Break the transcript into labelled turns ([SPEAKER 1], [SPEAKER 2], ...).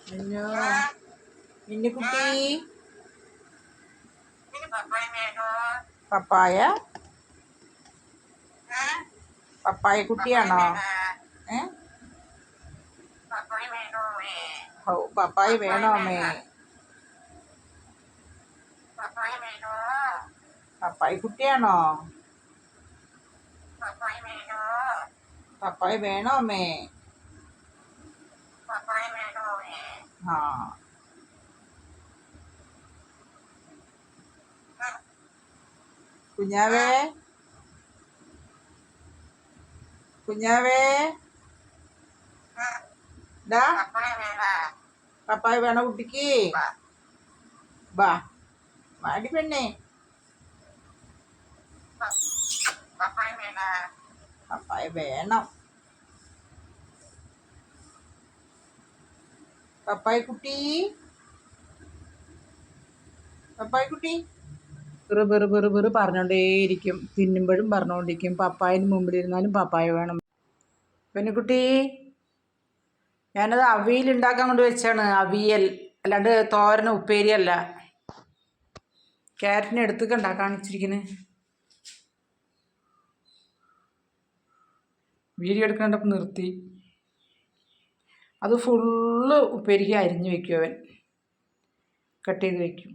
[SPEAKER 1] മിന്നു മിന്നുകുട്ടി പപ്പായ പപ്പായ കുട്ടിയാണോ? പപ്പായ വേണോ അമ്മേ? പപ്പായ കുട്ടിയാണോ? പപ്പായ വേണോ അമ്മേ? ആ കുഞ്ഞാവേ കുഞ്ഞാവേ ഡാ പപ്പായ വേണോ കുട്ടിക്ക്? ബാ വാടി പെണ്ണേ. പപ്പായ വേണം. പപ്പായ കുട്ടി പപ്പായ കുട്ടി വെറു പറഞ്ഞോണ്ടേയിരിക്കും. തിന്നുമ്പോഴും പറഞ്ഞുകൊണ്ടിരിക്കും. പപ്പായന് മുമ്പിലിരുന്നാലും പപ്പായ വേണം. പെണ്ണുകുട്ടി ഞാനത് അവിയൽ ഉണ്ടാക്കാൻ കൊണ്ട് വെച്ചാണ്. അവിയൽ അല്ലാണ്ട് തോരൻ ഉപ്പേരിയല്ല. ക്യാരറ്റിന് എടുത്തുക്കണ്ടാ കാണിച്ചിരിക്കണ്. വീഡിയോ എടുക്കണ്ടപ്പോൾ നിർത്തി. അത് ഫുള്ള് ഉപ്പേരിക്ക് അരിഞ്ഞ് വെക്കും. അവൻ കട്ട് ചെയ്ത് വെക്കും.